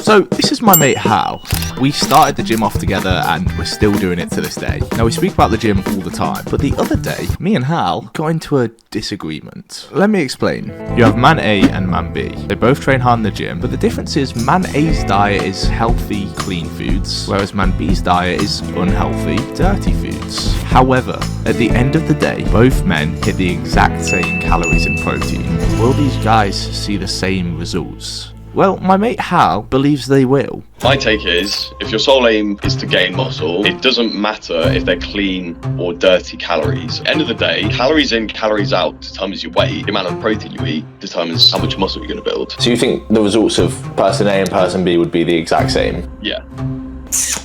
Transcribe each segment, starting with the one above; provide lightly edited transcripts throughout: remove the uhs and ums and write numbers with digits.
So this is my mate Hal. We started the gym off together and we're still doing it to this day. Now we speak about the gym all the time, but the other day, me and Hal got into a disagreement. Let me explain. You have man A and man B. They both train hard in the gym, but the difference is man A's diet is healthy, clean foods, whereas man B's diet is unhealthy, dirty foods. However, at the end of the day, both men hit the exact same calories and protein. Will these guys see the same results? Well, my mate Hal believes they will. My take is, if your sole aim is to gain muscle, it doesn't matter if they're clean or dirty calories. At the end of the day, calories in, calories out determines your weight. The amount of protein you eat determines how much muscle you're going to build. So you think the results of person A and person B would be the exact same? Yeah.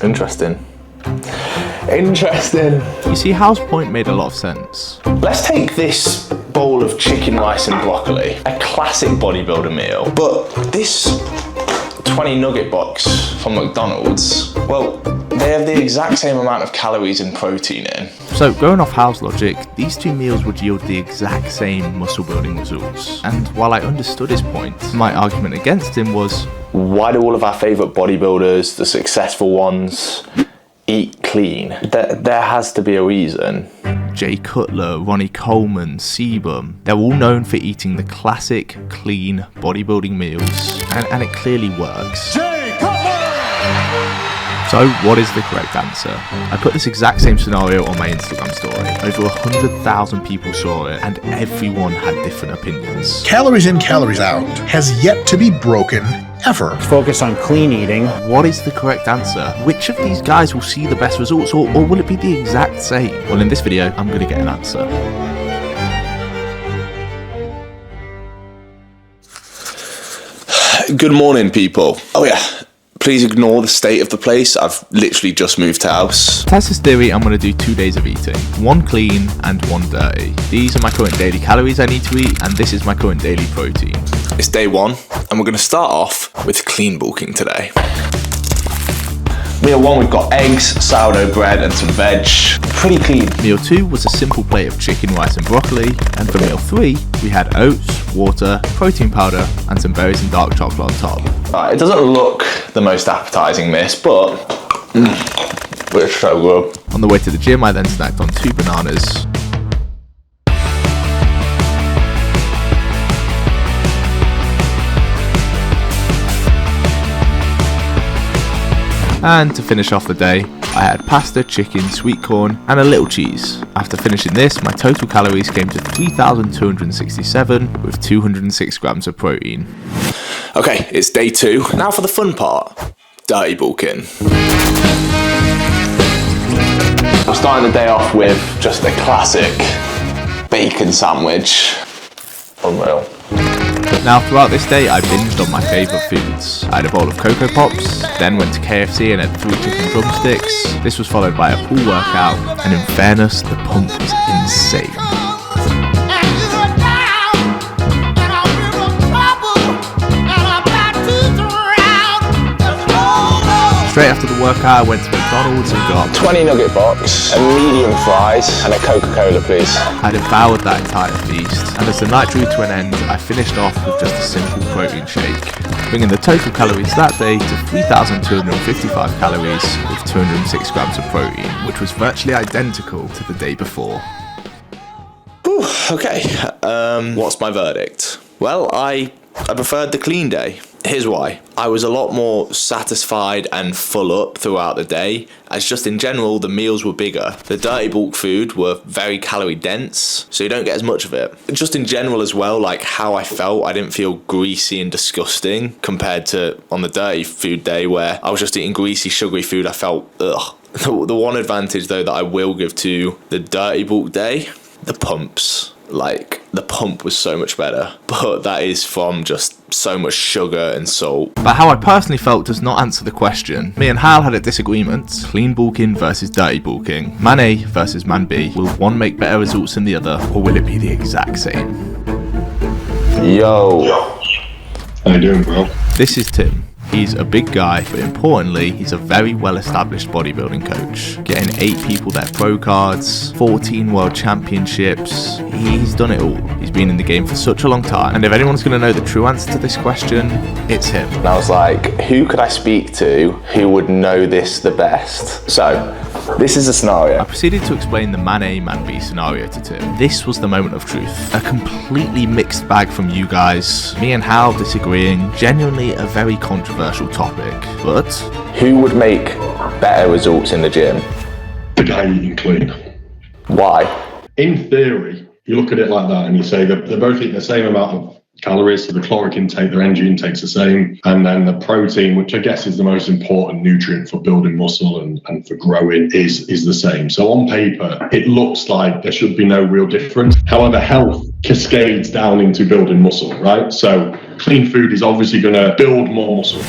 Interesting. Interesting. You see, Hal's point made a lot of sense. Let's take this bowl of chicken, rice and broccoli, a classic bodybuilder meal, but this 20 nugget box from McDonald's, well, they have the exact same amount of calories and protein in. So going off Hal's logic, these two meals would yield the exact same muscle building results. And while I understood his point, my argument against him was, why do all of our favourite bodybuilders, the successful ones, eat clean? There has to be a reason. Jay Cutler, Ronnie Coleman, Sebum, they're all known for eating the classic, clean bodybuilding meals, and it clearly works. Jay Cutler! So what is the correct answer? I put this exact same scenario on my Instagram story. Over 100,000 people saw it, and everyone had different opinions. Calories in, calories out has yet to be broken ever. Focus on clean eating. What is the correct answer? Which of these guys will see the best results, or will it be the exact same? Well, in this video, I'm going to get an answer. Good morning, people. Oh yeah, please ignore the state of the place. I've literally just moved house. To test this theory, I'm going to do 2 days of eating. 1 clean and 1 dirty. These are my current daily calories I need to eat, and this is my current daily protein. It's day 1, and we're going to start off with clean bulking today. Meal 1, we've got eggs, sourdough bread, and some veg. Pretty clean. Meal 2 was a simple plate of chicken, rice, and broccoli. And for meal 3, we had oats, water, protein powder, and some berries and dark chocolate on top. Right, it doesn't look the most appetizing, this, but it's so good. On the way to the gym, I then snacked on 2 bananas. And to finish off the day, I had pasta, chicken, sweet corn, and a little cheese. After finishing this, my total calories came to 3,267 with 206 grams of protein. Okay, it's day 2. Now for the fun part, dirty bulking. I'm starting the day off with just a classic bacon sandwich. Unreal. Now throughout this day, I binged on my favourite foods. I had a bowl of Cocoa Pops, then went to KFC and had 3 chicken drumsticks. This was followed by a pool workout, and in fairness, the pump was insane. Straight after the workout, I went to McDonald's and got 20 nugget box, a medium fries, and a Coca-Cola, please. I devoured that entire feast, and as the night drew to an end, I finished off with just a simple protein shake, bringing the total calories that day to 3,255 calories with 206 grams of protein, which was virtually identical to the day before. Whew, okay, what's my verdict? Well, I preferred the clean day. Here's why. I was a lot more satisfied and full up throughout the day, as just in general the meals were bigger. The dirty bulk food were very calorie dense, so you don't get as much of it. Just in general as well, like how I felt, I didn't feel greasy and disgusting compared to on the dirty food day where I was just eating greasy, sugary food. I felt ugh. The one advantage though that I will give to the dirty bulk day, the pumps. Like, the pump was so much better, but that is from just so much sugar and salt. But how I personally felt does not answer the question. Me and Hal had a disagreement. Clean bulking versus dirty bulking. Man A versus man B. Will one make better results than the other, or will it be the exact same? Yo. How you doing, bro? This is Tim. He's a big guy, but importantly, he's a very well-established bodybuilding coach, getting 8 people their pro cards, 14 world championships. He's done it all. He's been in the game for such a long time, and if anyone's going to know the true answer to this question, it's him. And I was like, who could I speak to who would know this the best? So, this is a scenario. I proceeded to explain the man A, man B scenario to Tim. This was the moment of truth. A completely mixed bag from you guys. Me and Hal disagreeing. Genuinely a very controversial topic. But who would make better results in the gym? The guy eating clean. Why? In theory, you look at it like that and you say that they're both eating the same amount of calories, so the caloric intake, their energy intake's the same, and then the protein, which I guess is the most important nutrient for building muscle and for growing, is the same. So on paper, it looks like there should be no real difference. However, health cascades down into building muscle, right? So clean food is obviously going to build more muscle,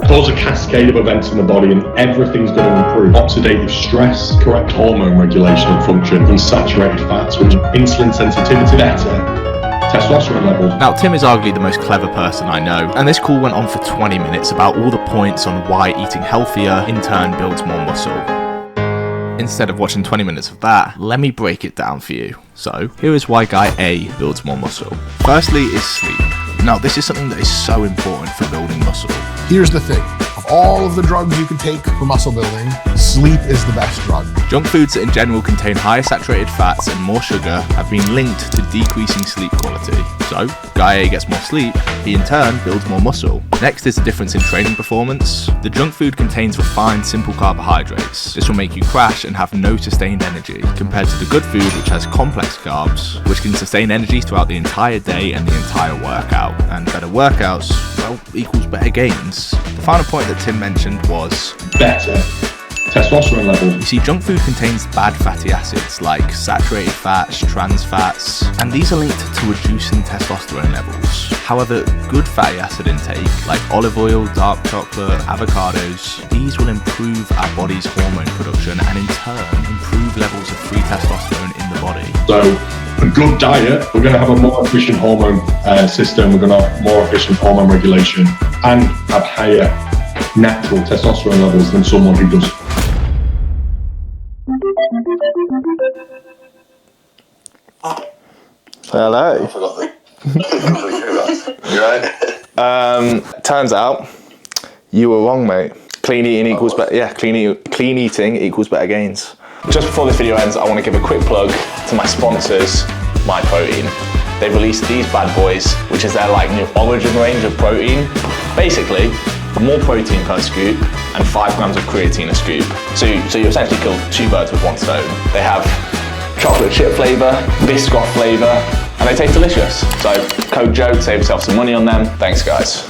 cause a cascade of events in the body, and everything's going to improve. Oxidative stress, correct hormone regulation and function, unsaturated fats, which insulin sensitivity, better testosterone levels. Now, Tim is arguably the most clever person I know, and this call went on for 20 minutes about all the points on why eating healthier in turn builds more muscle. Instead of watching 20 minutes of that, let me break it down for you. So, here is why guy A builds more muscle. Firstly is sleep. Now, this is something that is so important for building muscle. Here's the thing. Of all of the drugs you can take for muscle building, sleep is the best drug. Junk foods that in general contain higher saturated fats and more sugar have been linked to decreasing sleep quality. So, guy A gets more sleep, he in turn builds more muscle. Next is the difference in training performance. The junk food contains refined simple carbohydrates. This will make you crash and have no sustained energy, compared to the good food which has complex carbs, which can sustain energy throughout the entire day and the entire workout. And better workouts, well, equals better gains. The final point that Tim mentioned was better testosterone levels. You see, junk food contains bad fatty acids like saturated fats, trans fats, and these are linked to reducing testosterone levels. However, good fatty acid intake like olive oil, dark chocolate, avocados, these will improve our body's hormone production and in turn improve levels of free testosterone in the body. So a good diet, we're going to have a more efficient hormone system, we're going to have more efficient hormone regulation and have higher natural testosterone levels than someone who does. Hello. I forgot that. You right? Turns out you were wrong, mate. Clean eating equals better. Yeah, clean eating equals better gains. Just before this video ends, I want to give a quick plug to my sponsors, My Protein. They've released these bad boys, which is their like new origin range of protein. Basically, more protein per scoop and 5 grams of creatine a scoop. So you essentially kill 2 birds with 1 stone. They have chocolate chip flavour, biscuit flavour, and they taste delicious. So code Joe to save yourself some money on them. Thanks guys.